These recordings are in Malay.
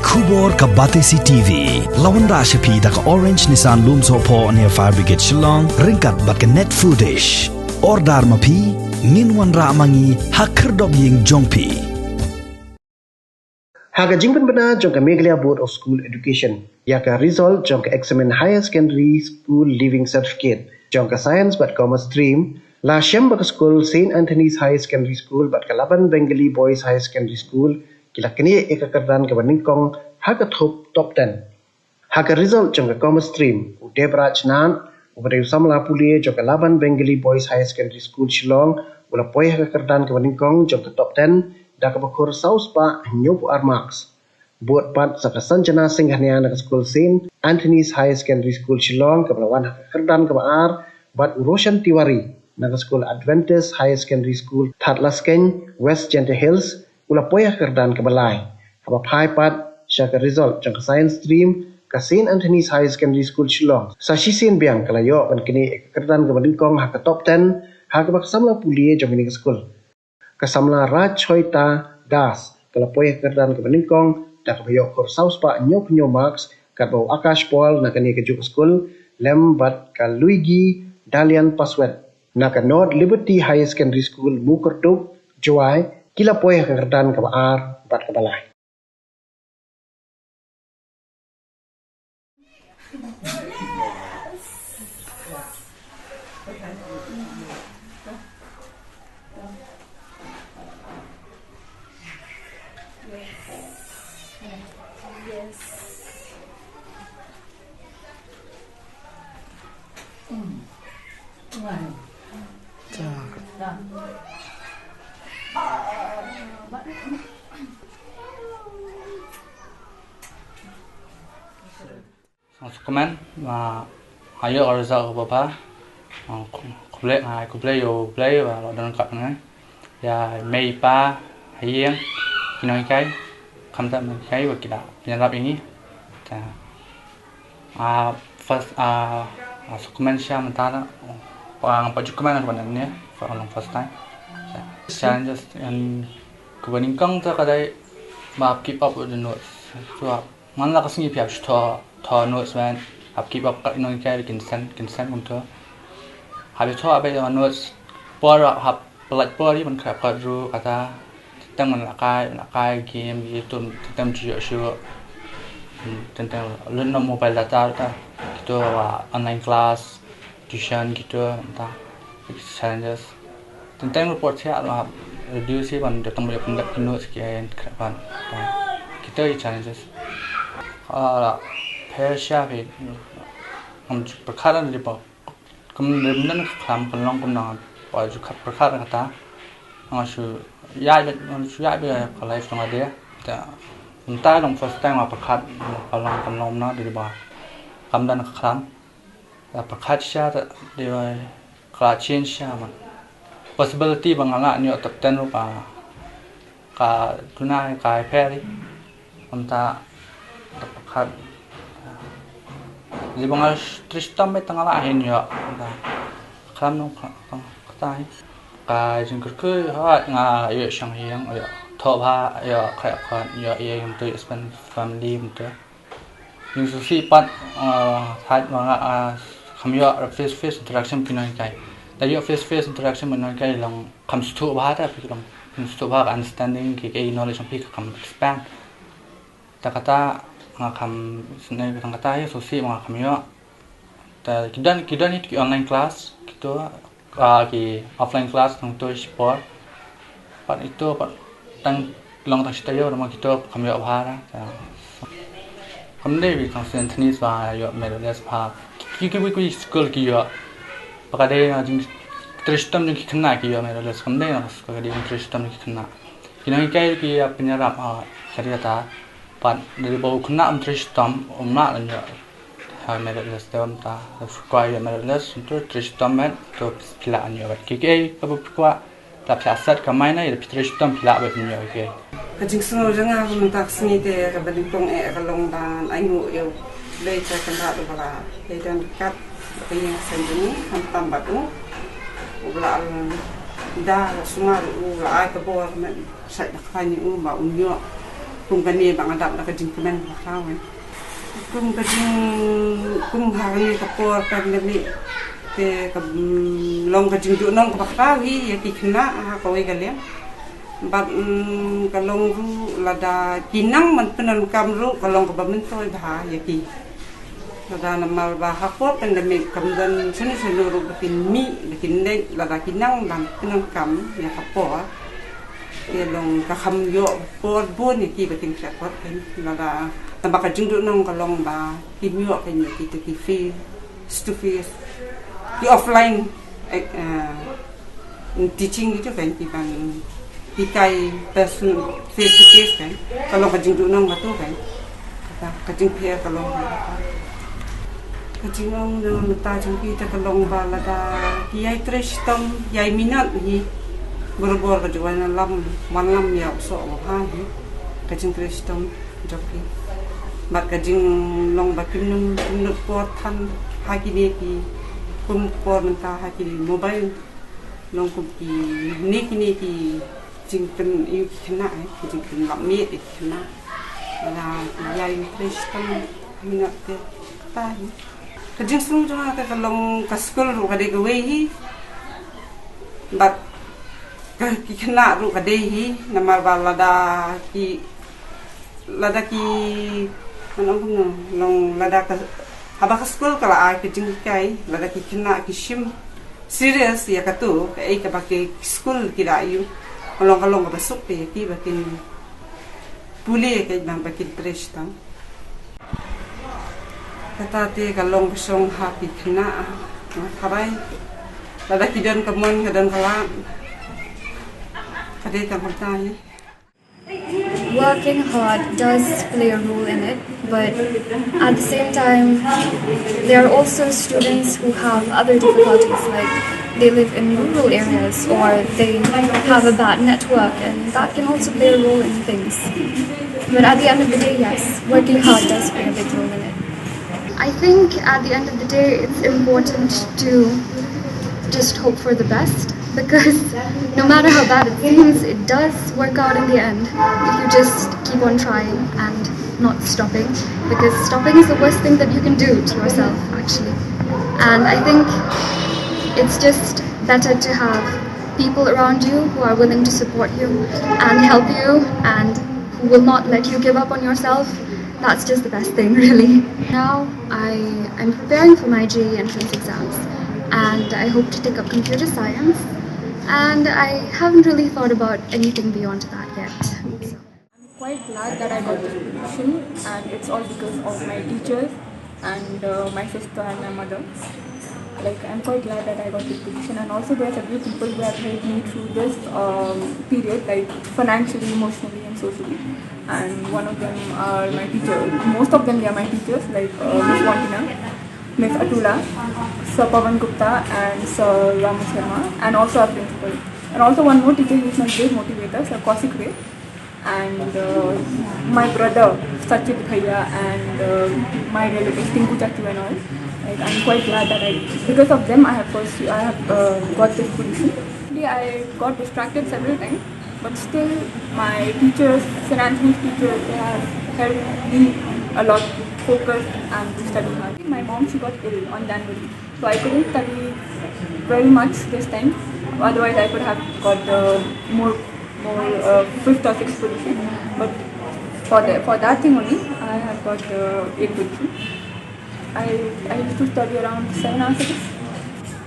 Kubor ka Batesi TV. Lawan Rashapi da ka Orange Nissan Looms Hopo near Fire Brigade Shillong. Ringkat bat ka net foodish. Ordar mapi. Minwan ra mangi hakerdog ying jongpi. Haga jingpan bena jong ka Bengalee Board of School Education. Ya ka Resol jong ka examine Higher Secondary School Leaving Certificate. Jong ka Science bat Commerce Stream. La Shem baka School St. Anthony's High Secondary School bat ka Laban Bengalee Boys High Secondary School. Kila kini ekakardan ka baningkong haga top 10. Haga Resol jong ka Commerce Stream. Debraj nan. Upada samla pulie jong ka Laban Bengalee Boys High Secondary School Shillong. Ula poi ekakardan ka baningkong jong ka top 10. Da ka bakur saus pa nyop armax. Buat pat sa kasanjana singhania na School St. Anthony's High Secondary School Shillong ka balawan ekakardan ka baar. Bat Roshan Tiwari na School Adventist High Secondary School Thatlaskeng West Gentle Hills. Ula poya kerdan ke balai. Haba pai pat syaka result jang science stream ka St. Anthony's High Secondary School Shillong. Sa sisin biang kalayo ban kini kerdan ke badingkong ha ka top 10 ha ka baksamla pulie jang ini school. Kasamla Raj Choita Das kala poya kerdan ke badingkong da ka bayo kor saus pa nyop marks ka bau Akash Paul na kani ke juk school lem bat ka Luigi Dalian Paswet na ka North Liberty High Secondary School Mukertuk Joai. Kila poy kerdan ka baar bat ka balay. Comment và hãy nhớ ở giờ của bà kuble yo play và lo dan kat ngai ya mei pa hieng kinoi kai kamta men kai wa kida penyalap ini first comment share mentara orang paju comment sebenarnya for long first time challenges and kebaningkang ta kadai ma keep up with the notes so man la kasngi piap to notes man keep up kat inoi kai kinsan untuk habis tu apa yang notes por hab pelat por ni man kerap ru kata tentang lakai game itu tentang juga tentang learn mobile data gitu online class tuition gitu entah challenges tentang report saya reduce ban datang banyak pendak notes sekian kerapan kita challenges pair share perkara ni kemudian kelam kenang baju perkara kata ngasu ya kalau live tengah dia entah long first time perkara kalau na dari bawah kemudian kelam perkara siapa dia kelas change siapa possibility bangala ni top 10 rupa ka tunai ka peri entah perkara di bawah Tristan betang ala ahin ya, kelam nong ketai, kai jengker ke hawat nga ya Shanghai ya top ha ya kayak kan ya yang tu spend family betul, yang susi pat had mga kami ya face interaction pinai kai, dari face interaction pinai kai lang comes to bahasa tapi lang comes to bahasa understanding kiki knowledge yang pika kam expand, tak kata ngakam senai kata kata ya susi ngakam ya kita ni online class gitu ki offline class tang tu sport pat itu pat tang long tang kita ya rumah kita kami ya bahara kami ni tang Anthony's bah ya medalist bah kita school ki ya pakade jing Tristan ni kena ki ya medalist kami ni pakade Tristan ni kena kini kai ki ya penyerap cerita pat dari bau kena Tristan nak lanya medalist dalam ta require medalist untuk Tristan met tu pilaan ya kiki apa kuat tak siasat kamai na ya Tristan pilak begini okey kajing semua jangan aku mentak sini deh kabel tong kalong dan ayu yo leca kendak tu bala dan kat punya sendiri hantam batu ubla dah semua ubla ke bawah saya nak hanya ubah unyo kum kani bang adap na kajing kemen kawan kum kajing kum hari kapor pandemi te long kajing du nong kapakawi ya kikna kawai kalian bat kalong ru lada kinang man penan kamru kalong kabamintoi bah ya ki lada namal bah kapor pandemi kamdan sunu ru bikin mi bikin dek lada kinang dan penan kam ya kapor ya long kakam yo por bon ya ki bikin kapor kan lada tambah kajing du nong kalong bah kimyo kan ya ki to ki face to face di offline teaching gitu kan kita dikai person face to face kan kalau kajing dunang batu kan kata kajing pia kalau kajing nong dengan mata jumpi kita kalau balada kiai trestom yai minat ni berbor kejualan malam ya so ha ni kajing trestom joki bat kajing long bakin nut portan hagi ni ki kum por mentah haki mobile long kum ki ni ki jingken yu kena jingken lam mi kena ala yai tristan minat te tai kajing sung jona ta kalong ka school ru ka de go hi bat ki kena ru ka de hi namar balada ki manong long lada ka habak school kala ay kajing kai lada ki kena ki shim serious ya katu kai ka bakke school kira yu kalong ka basuk pe ki bakin puli ka bang bakin tresta kata te kalong song ha ki kena habai lada ki dan kamon ka dan kala kade ta matai. Working hard does play a role in it, but at the same time, there are also students who have other difficulties, like they live in rural areas or they have a bad network, and that can also play a role in things. But at the end of the day, yes, working hard does play a big role in it. I think at the end of the day, it's important to just hope for the best, because no matter how bad it seems, it does work out in the end if you just keep on trying and not stopping, because stopping is the worst thing that you can do to yourself actually. And I think it's just better to have people around you who are willing to support you and help you and who will not let you give up on yourself. That's just the best thing really. Now I'm preparing for my JEE entrance exams and I hope to take up computer science. And I haven't really thought about anything beyond that yet. So. I'm quite glad that I got this position, and it's all because of my teachers and my sister and my mother. Like, I'm quite glad that I got this position, and also there are several people who have helped me through this period, like financially, emotionally and socially. And one of them are my teachers. Most of them they are my teachers, like Miss Wantina, Miss Atula, Sir Pavan Gupta and Sir Ramu Sharma, and also our principal. And also one more teacher who is my great motivator, Sir Kaushik Ray, and my brother Sachit Bhaiya, and my relatives Tinku Chachu and all. Like, I'm quite glad that because of them I have got this position. I got distracted several times, but still my teachers, St. Anthony's teachers, they have helped me a lot to focus and to study hard. My mom, she got ill on January, so I couldn't study very much this time. Otherwise, I could have got more 5th or 6th position. But for that thing only, I have got 8th position. I used to study around 7 hours a day.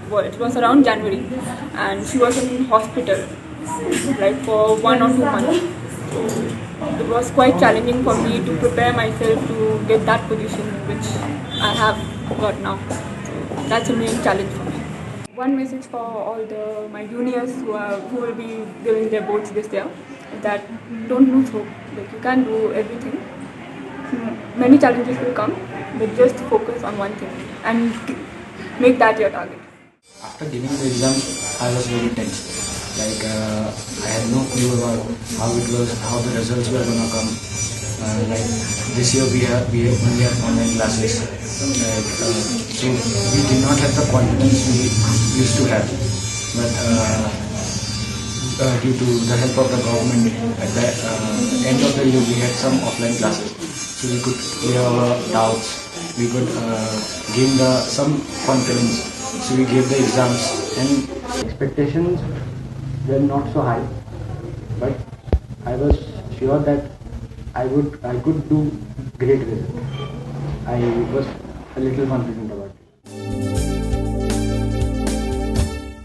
Well, it was around January, and she was in hospital, like for 1 or 2 months. It was quite challenging for me to prepare myself to get that position which I have got now. So that's a main challenge for me. One message for all my juniors who will be doing their boards this year is that don't lose hope. Like, you can do everything. Many challenges will come, but just focus on one thing and make that your target. After giving the exam, I was very tense. Like, I had no clue about how the results were gonna come. Like, this year we only have online classes. Like, so we did not have the confidence we used to have. But due to the help of the government, at the end of the year we had some offline classes, so we could clear our doubts. We could gain some confidence. So we gave the exams, and expectations were not so high, but I was sure that I could do great result. I was a little confident about it.